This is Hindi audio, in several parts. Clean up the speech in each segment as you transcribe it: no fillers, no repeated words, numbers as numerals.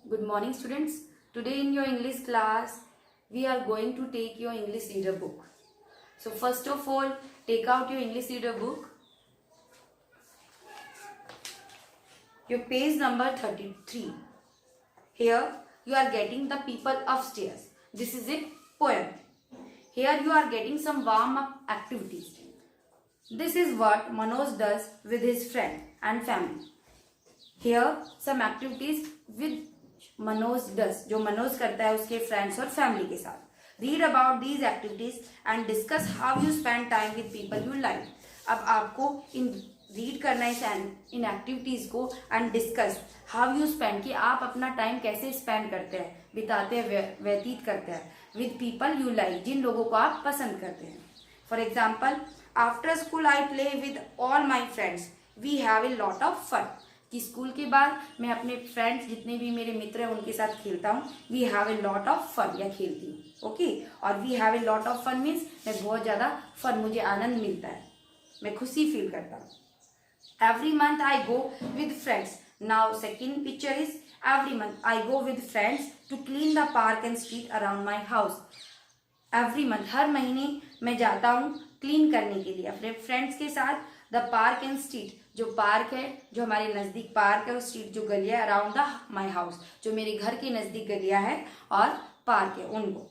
Good morning, students. Today in your English class, we are going to take your English reader book. So first of all, take out your English reader book. Your page number 33. Here you are getting the people upstairs. This is a poem. Here you are getting some warm-up activities. This is what Manoj does with his friend and family. Here some activities with Manoj डस जो मनोज करता है उसके फ्रेंड्स और फैमिली के साथ. Read about these activities and discuss how you spend time with people you like. अब आपको इन रीड करना है इन एक्टिविटीज को and discuss how you spend कि आप अपना टाइम कैसे स्पेंड करते हैं, बिताते हैं, व्यतीत करते हैं विद पीपल यू लाइक, जिन लोगों को आप पसंद करते हैं. For example, after school I play with all my friends, we have a lot of fun. कि स्कूल के बाद मैं अपने फ्रेंड्स जितने भी मेरे मित्र हैं उनके साथ खेलता हूँ. We have a lot of fun या खेलती हूँ. ओके, और we have a lot of fun means मैं बहुत ज़्यादा फन, मुझे आनंद मिलता है, मैं खुशी फील करता हूँ. Every month I go with friends. Now second picture is every month I go with friends to clean the park and street around my house. Every month हर महीने मैं जाता हूँ क्लीन करने के लिए अपने फ्रेंड्स के साथ द पार्क एंड स्ट्रीट, जो पार्क है, जो हमारे नज़दीक पार्क है, और स्ट्रीट जो गलियाँ अराउंड द माई हाउस, जो मेरे घर के नज़दीक गलियाँ है और पार्क है उनको.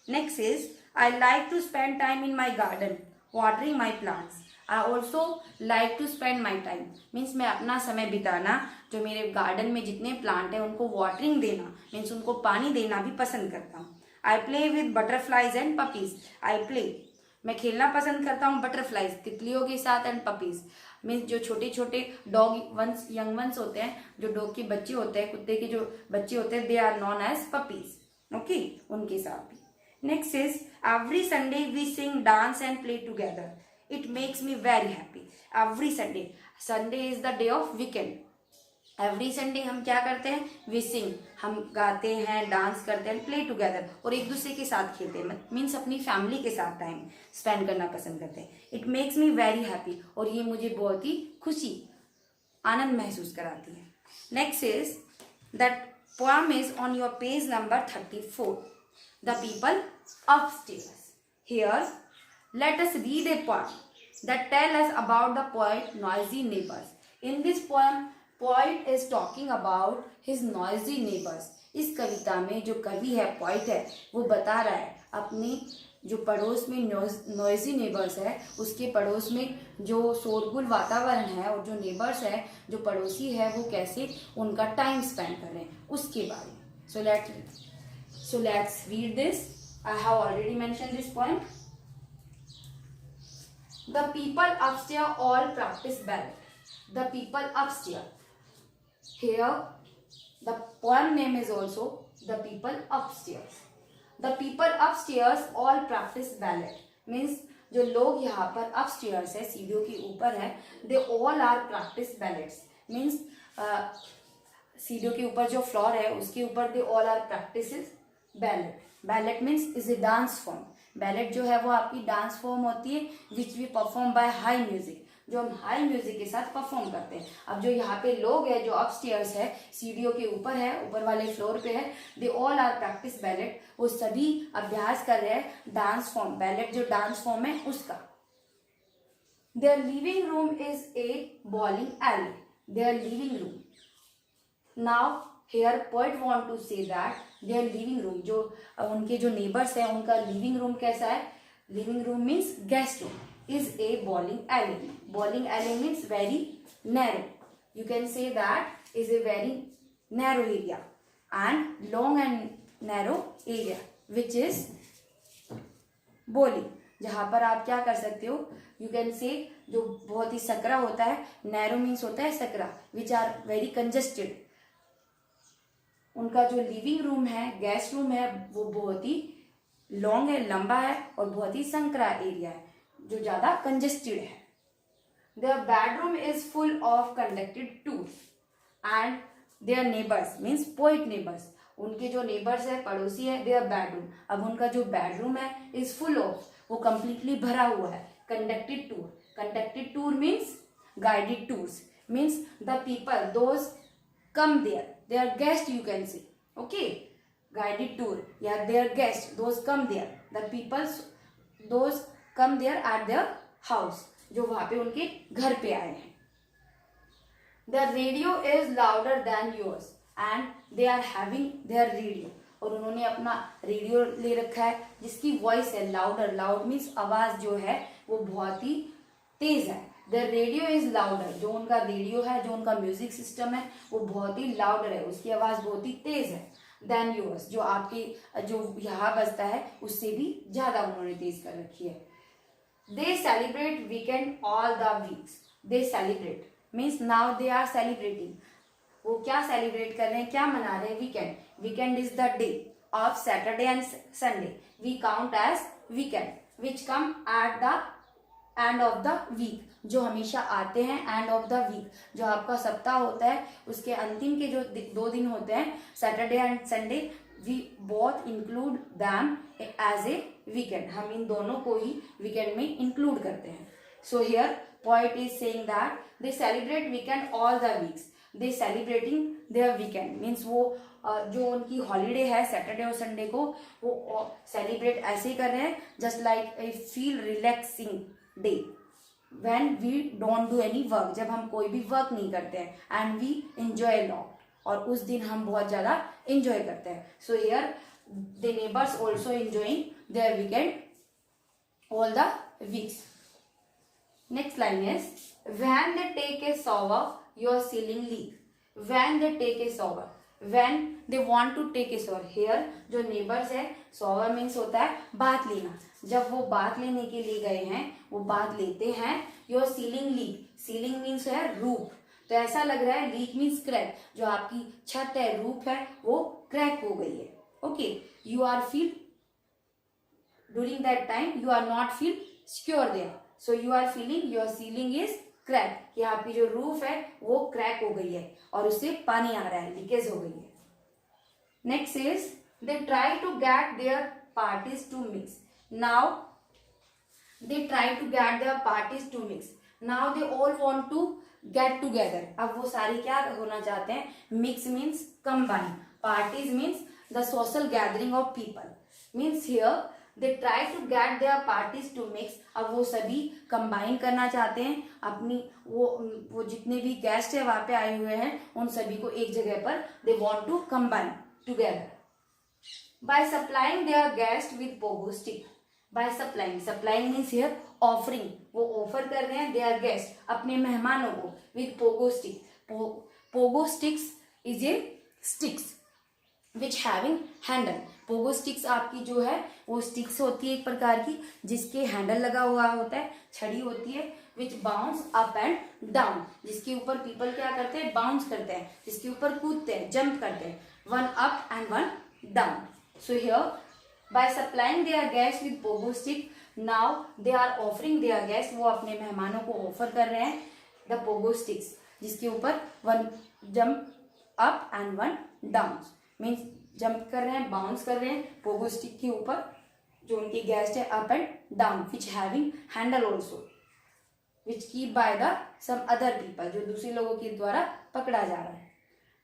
Next is I like to spend time in my garden watering my plants. I also like to spend my time means मैं अपना समय बिताना जो मेरे गार्डन में जितने प्लांट हैं उनको वाटरिंग देना मीन्स उनको पानी देना भी पसंद करता हूँ. आई play with butterflies and puppies. I play मैं खेलना पसंद करता हूँ बटरफ्लाइज तितलियों के साथ एंड पपीज मीन्स जो छोटे छोटे डॉग वंस यंग वंस होते हैं, जो डॉग के बच्चे होते हैं, कुत्ते के जो बच्चे होते हैं, they are known as puppies. Okay, उनके साथ भी. Next is every Sunday we sing dance and play together. It makes me very happy. Every Sunday, Sunday is the day of weekend. Every Sunday हम क्या करते हैं, वी सिंग, हम गाते हैं, डांस करते हैं, प्ले टुगेदर और एक दूसरे के साथ खेलते हैं मीन्स अपनी फैमिली के साथ टाइम स्पेंड करना पसंद करते हैं. It makes me very happy और ये मुझे बहुत ही खुशी, आनंद महसूस कराती है. Next is that poem is on your page number 34. The people upstairs. Here let us read a poem that tell us about the poet noisy neighbours. In this poem poet is talking about his noisy neighbours. इस कविता में जो कवि है, पोइट है, वो बता रहा है अपने जो पड़ोस में नॉइजी नेबर्स है, उसके पड़ोस में जो शोरगुल वातावरण है और जो नेबर्स है, जो पड़ोसी है, वो कैसे उनका टाइम स्पेंड कर रहे हैं उसके बारे में. So let's read this. I have already mention this point. The people upstair all practice ballot. The people upstairs. Here, the poem name is also The People Upstairs. The people upstairs all practice ballet. Means जो लोग यहाँ पर upstairs है, सीढ़ियों के ऊपर है, they all are practice ballets. Means सीढ़ियों के ऊपर जो फ्लोर है उसके ऊपर they all are practices ballet. Ballet means is a dance form. Ballet जो है वो आपकी डांस फॉर्म होती है which we perform by high music, जो हम हाई म्यूजिक के साथ परफॉर्म करते हैं. अब जो यहाँ पे लोग हैं जो अपस्टेयर्स है, सीढ़ियों के ऊपर है, ऊपर वाले फ्लोर पे है, they all are practice ballet. वो सभी अभ्यास कर रहे हैं डांस फॉर्म, बैलेट जो डांस फॉर्म है उसका. Their living room is a bowling alley. Their living room. Now here poet want to say that their living room, जो उनके जो नेबर्स है उनका लिविंग रूम कैसा है. Living room means guest room. Is a bowling alley. Bowling alley means very narrow. You can say that is a very narrow area and long and narrow area which is bowling. जहाँ पर आप क्या कर सकते हो, you can say जो बहुत ही सकरा होता है, narrow means होता है Sakra, which are very congested. उनका जो लिविंग रूम है, गेस्ट रूम है, वो बहुत ही लॉन्ग है, लंबा है और बहुत ही संकरा एरिया है जो ज्यादा कंजेस्टेड है. Their bedroom is full of conducted tours and their neighbours means poet neighbours. उनके जो नेबर्स है, पड़ोसी है, देयर बेडरूम. अब उनका जो बेडरूम है इज फुल ऑफ, वो कंप्लीटली भरा हुआ है, conducted tour. Conducted tour means guided tours. Means the people those come there, they are guest, you can say Okay, guided tour. Yeah, their guests, those come there. The people, those come there at their house. जो वहां पे उनके घर पे आए हैं. The radio is louder than yours and they are having their radio. और उन्होंने अपना रेडियो ले रखा है जिसकी वॉइस है लाउडर. लाउड मीन्स आवाज जो है वो बहुत ही तेज है. The radio is louder. जो उनका रेडियो है, जो उनका म्यूजिक सिस्टम है वो बहुत ही लाउडर है, उसकी आवाज बहुत ही तेज है. देन योर्स, जो आपकी जो यहाँ बजता है उससे भी ज्यादा उन्होंने तेज कर रखी है. They celebrate weekend all the weeks. They celebrate means now they are celebrating. वो क्या सेलिब्रेट कर रहे हैं, क्या मना रहे हैं? Weekend. Weekend is the day of Saturday and Sunday. We count as weekend which come at the end of the week. जो हमेशा आते हैं एंड ऑफ द वीक. जो आपका सप्ताह होता है उसके अंतिम के जो 2 दिन होते हैं, Saturday and Sunday, we both include them as a weekend. हम इन दोनों को ही वीकेंड में इंक्लूड करते हैं. So here poet is saying that they celebrate weekend all the weeks. They celebrating their weekend means वो जो उनकी हॉलीडे है सैटरडे और संडे को वो सेलिब्रेट ऐसे ही कर रहे हैं just like a feel relaxing day when we don't do any work. जब हम कोई भी वर्क नहीं करते हैं. and we enjoy a lot. और उस दिन हम बहुत ज्यादा enjoy करते हैं. so here the neighbors also enjoying their weekend all the weeks. Next line is when they take a shower your ceiling leak. when they take a shower, when they want to take a shower. here जो neighbors है, shower means होता है बाथ लेना. जब वो बात लेने के लिए गए हैं, वो बात लेते हैं. Your ceiling leak. Ceiling means है रूफ. तो ऐसा लग रहा है लीक मीन्स क्रैक. जो आपकी छत है, रूफ है, वो क्रैक हो गई है. Okay, you are feel during that time you are not feel secure there. So you are feeling your ceiling is crack. कि आपकी जो रूफ है वो क्रैक हो गई है और उससे पानी आ रहा है, लीकेज हो गई है. Next is they try to get their parties to mix. Now they try to get their parties to mix. Now they all want to get together. अब वो सारे क्या होना चाहते हैं? Mix means combine. Parties means the social gathering of people. Means here they try to get their parties to mix. अब वो सभी combine करना चाहते हैं अपनी वो जितने भी गेस्ट है वहां पे आए हुए हैं उन सभी को एक जगह पर they want to combine together by supplying their guest with pogo stick. By supplying means here offering. वो ऑफर कर रहे हैं their guest अपने मेहमानों को with pogo stick. pogo sticks is a sticks which having handle. pogo sticks आपकी जो है वो sticks होती है एक प्रकार की जिसके हैंडल लगा हुआ होता है, छड़ी होती है which bounce up and down. जिसके ऊपर people क्या करते हैं? बाउंस करते हैं, जिसके ऊपर कूदते हैं, जंप करते हैं. one up and one down. so here by supplying their guests with pogo stick, now they are offering their guests. वो अपने मेहमानों को ऑफर कर रहे हैं the pogo sticks जिसके ऊपर one jump up and one down. means jump कर रहे हैं, बाउंस कर रहे हैं pogo stick के ऊपर जो उनकी गेस्ट है up and down which having handle also which keep by the some other people. जो दूसरे लोगों के द्वारा पकड़ा जा रहा है.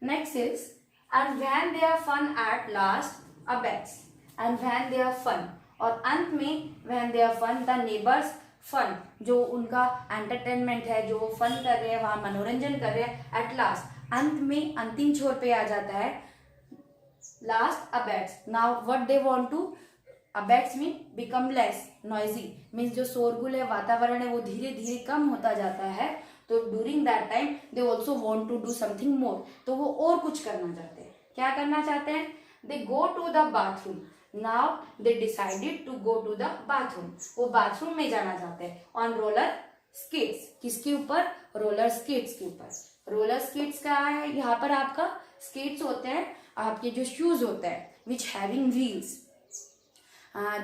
next is and when they are fun at last abates. and when they are fun और अंत में when they are fun the neighbors fun जो उनका एंटरटेनमेंट है, जो फन कर रहे हैं, वहां मनोरंजन कर रहे हैं. एट लास्ट अंत में अंतिम छोर पे आ जाता है last abates. Now what they want to abates mean become less noisy. Means जो शोरगुल है, वातावरण है, वो धीरे धीरे कम होता जाता है. तो during that time they also want to do something more. तो वो और कुछ करना चाहते हैं. क्या करना चाहते हैं? They go to the bathroom. Now they decided to go to the bathroom. वो बाथरूम में जाना चाहते हैं ऑन रोलर स्केट्स. किसके ऊपर? रोलर स्केट्स के ऊपर. रोलर स्केट्स का है यहाँ पर आपका स्केट्स होते हैं आपके जो शूज होते हैं which having wheels.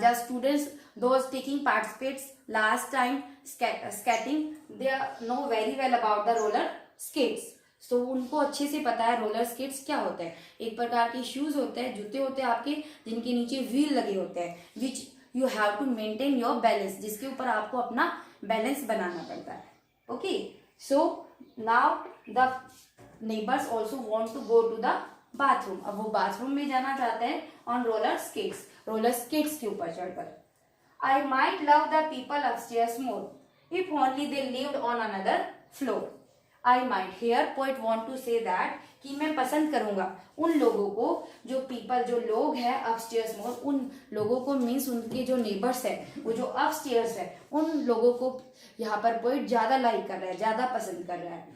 the students those taking participates last time skating they know very well about the roller skates. तो उनको अच्छे से पता है रोलर स्केट्स क्या होता है. एक प्रकार के शूज होते हैं, जूते होते हैं आपके जिनके नीचे व्हील लगे होते हैं which you have to maintain your balance. जिसके ऊपर आपको अपना बैलेंस बनाना पड़ता है. Okay, so now the neighbours also want to go to the bathroom. अब वो बाथरूम में जाना चाहते हैं ऑन रोलर स्केट्स के ऊपर चढ़कर। I might love the people upstairs more if only they lived on another floor. I might, here poet want to say that कि मैं पसंद करूंगा उन लोगों को, जो पीपल, जो लोग हैं अपस्टेयर्स मोर, उन लोगों को मीन्स उनके जो नेबर्स है, वो जो अपस्टेयर्स है, उन लोगों को यहाँ पर पोइट ज्यादा लाइक कर रहा है, ज्यादा पसंद कर रहा है।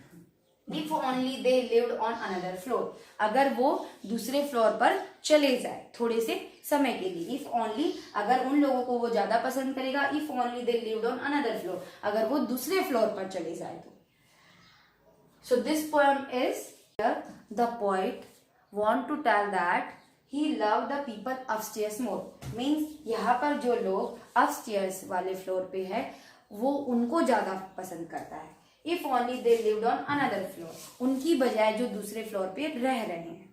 If only they lived on another floor, अगर वो दूसरे फ्लोर पर चले जाए थोड़े से समय के लिए। If only, अगर उन लोगों को वो ज्यादा पसंद करेगा। If only they lived on another floor, अगर वो दूसरे फ्लोर पर चले जाए तो। So this poem is, here the poet want to tell that he loved the people upstairs more, means यहाँ पर जो लोग upstairs वाले फ्लोर पे है वो उनको ज्यादा पसंद करता है। If only they lived on another floor, उनकी बजाय जो दूसरे फ्लोर पे रह रहे हैं।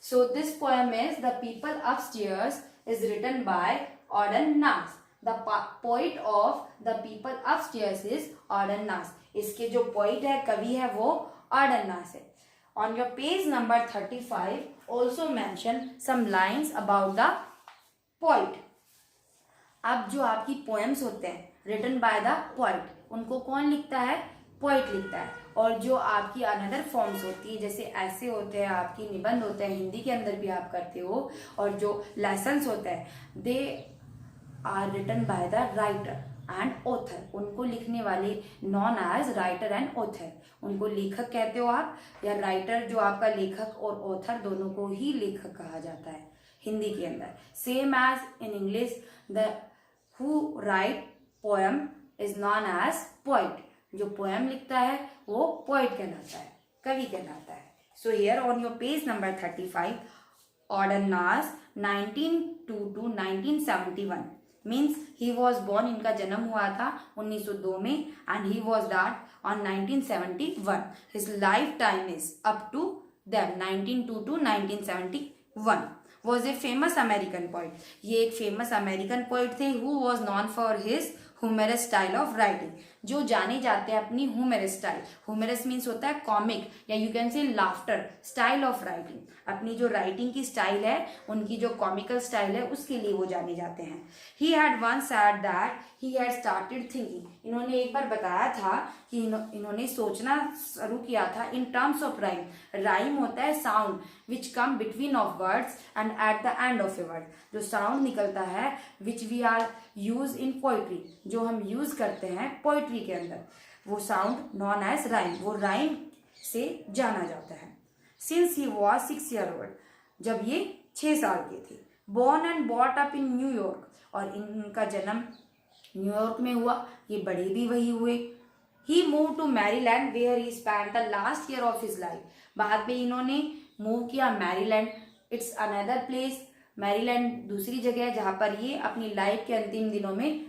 So this poem is The People Upstairs is written by Auden Nas. The poet of The People Upstairs is Auden Nas. इसके जो पोइट है, कवि है, वो Auden Nas है। On your page number 35 also mention some lines about the poet. अब जो आपकी पोएम्स होते हैं रिटन बाय द पोइट, उनको कौन लिखता है? पोइट लिखता है। और जो आपकी अनदर फॉर्म्स होती है, जैसे ऐसे होते हैं, आपकी निबंध होते हैं, हिंदी के अंदर भी आप करते हो, और जो लेसन्स होते हैं, they are written by the writer and author, उनको लिखने वाले known as writer and author, उनको लेखक कहते हो आप, या राइटर जो आपका लेखक और ऑथर दोनों को ही लेखक कहा जाता है हिंदी के अंदर। Same as in English, the who write poem is known as poet, जो पोएम लिखता है वो पोइट कहलाता है, कवि कहलाता है। So here on your page number 35, Ogden Nash 1902 to 1971 means he was born, इनका जन्म हुआ था 1902 में, and he was died on 1971। His life time is up to them 1902 to 1971। Was a famous American poet, ये एक फेमस अमेरिकन पोइट थे। Who was known for his humorous style of writing, जो जाने जाते हैं अपनी ह्यूमरस स्टाइल। ह्यूमरस मीन्स होता है कॉमिक, या यू कैन से लाफ्टर स्टाइल ऑफ राइटिंग। अपनी जो राइटिंग की स्टाइल है, उनकी जो कॉमिकल स्टाइल है, उसके लिए वो जाने जाते हैं। He had once said that he had started thinking, इन्होंने एक बार बताया था कि इन्होंने सोचना शुरू किया था in terms of rhyme. Rhyme होता है sound which come between of words and at the end of a word, जो साउंड निकलता है which we are use in poetry, जो हम यूज करते हैं पोइट्री के अंदर, वो साउंड नॉन एज राइम, वो राइम से जाना जाता है। Since he was 6 year old, जब ये 6 साल के थे। Born and bought up in New York, और इनका जन्म न्यूयॉर्क में हुआ, ये बड़े भी वही हुए। He move to Maryland where he spend the last year of his life, बाद में इन्होंने मूव किया Maryland, it's another place. Maryland दूसरी जगह है जहां पर ये अपनी लाइफ के अंतिम दिनों में,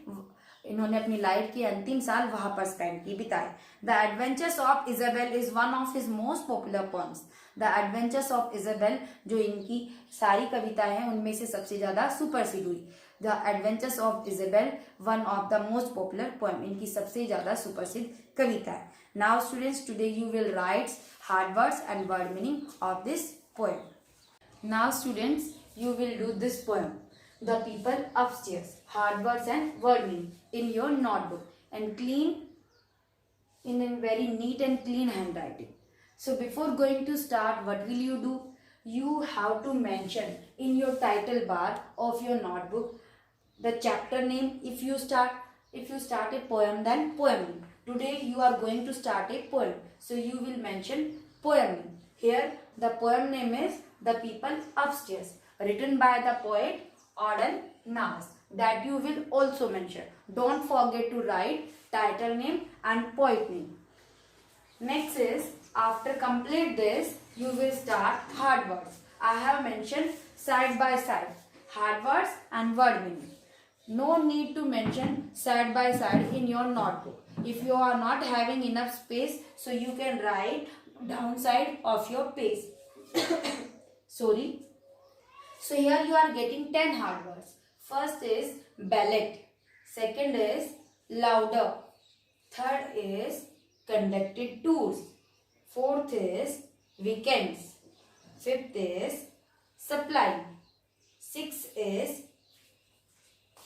इन्होंने अपनी लाइफ के अंतिम साल वहां पर स्पेंड की, बिताए। The adventures of Isabel is one of his most popular poems. The adventures of Isabel, जो इनकी सारी कविताएं हैं उनमें से सबसे ज्यादा सुपरसीड हुई। The adventures of Isabel one of the most popular poem, इनकी सबसे ज्यादा सुपरसीड कविता है। Now students, today you will write hard words and word meaning of this poem. Now students, you will do this poem, The People Upstairs, hard words and word meaning, in your notebook, and clean in a very neat and clean handwriting. So before going to start, what will you do? You have to mention in your title bar of your notebook the chapter name. If you start a poem, then poem name. Today you are going to start a poem, so you will mention poem name. Here the poem name is The People Upstairs, written by the poet Auden Nas, that you will also mention. Don't forget to write title name and poet name. Next is, after complete this, you will start hard words. I have mentioned side by side hard words and word meaning. No need to mention side by side in your notebook. If you are not having enough space, so you can write downside of your page. Sorry. So here you are getting 10 hard words. First is ballad. Second is louder. Third is conducted tours. Fourth is weekends. 5th is supplying, 6th is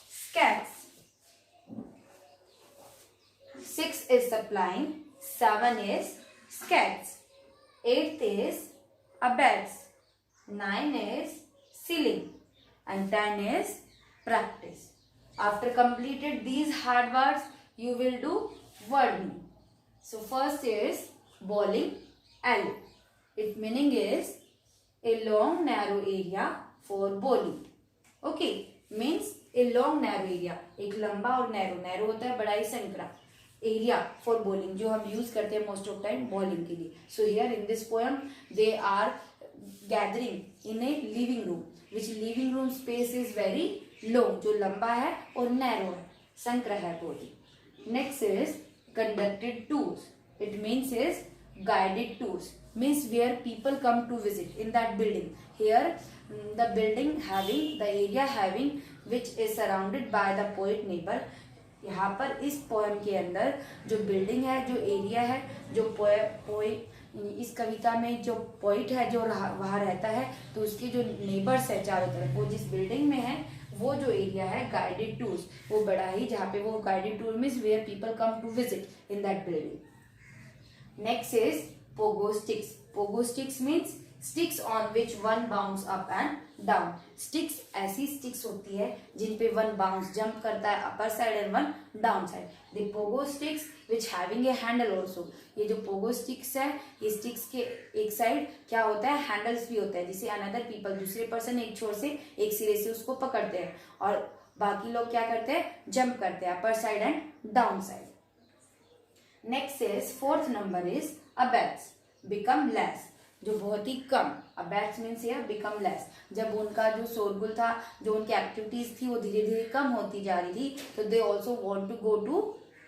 scats, 6 is supplying, 7 is scats, 8th is abets, 9 is sealing, and 10 is practice. After completed these hard words, you will do word meaning. So first is bowling alley. Its meaning is a long narrow area for bowling. Okay, means a long narrow area, एक लंबा और नैरो होता है बड़ा ही संकरा एरिया फॉर बॉलिंग, जो हम यूज करते हैं मोस्ट ऑफ टाइम बॉलिंग के लिए. So here in this poem they are gathering in a living room, which living room space is very long, जो लंबा है और नैरो है, संकरा है bowling. Next is conducted tours. It means is guided tours, means where people come to visit in that building. Here the building having the area having which is surrounded by the poet neighbor. यहाँ पर इस पोएम के अंदर जो बिल्डिंग है, जो एरिया है, जो इस कविता में जो पोइट है जो वहाँ रहता है, तो उसके जो नेबर्स है चारों तरफ, वो जिस बिल्डिंग में है, वो जो एरिया है गाइडेड टूर्स, वो बड़ा ही, जहाँ पे वो guided tour means where people come to visit in that building. Next is pogo sticks. Pogo sticks means sticks on which one bounce up and down. Sticks ऐसी sticks होती है जिन पे one bounce jump करता है upper side and one down side. The pogo sticks which having a handle also. ये जो pogo sticks है, ये sticks के एक side क्या होता है, handles भी होता है, जिसे another people, दूसरे person एक छोर से एक सिरे से उसको पकड़ते हैं और बाकी लोग क्या करते हैं, jump करते हैं upper side and down side. Next is fourth number is abets, become less, जो बहुत ही कम. abets means here become less. जब उनका जो शोरगुल था, जो उनकी एक्टिविटीज थी, वो धीरे धीरे कम होती जा रही थी, तो they also want to go to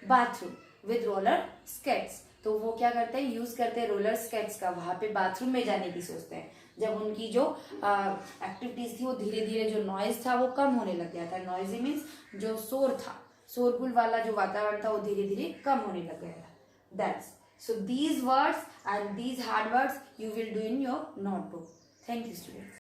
bathroom with roller skates. तो वो क्या करते हैं, यूज करते हैं रोलर स्केट्स का, वहां पे बाथरूम में जाने की सोचते हैं. जब उनकी जो एक्टिविटीज थी, वो धीरे धीरे जो नॉइज था वो कम होने लग गया था. नॉइजी मीन्स जो शोर था, शोरगुल वाला जो वातावरण था, वो धीरे धीरे कम होने लग गया था. That's so these words and these hard words you will do in your notebook. Thank you, students.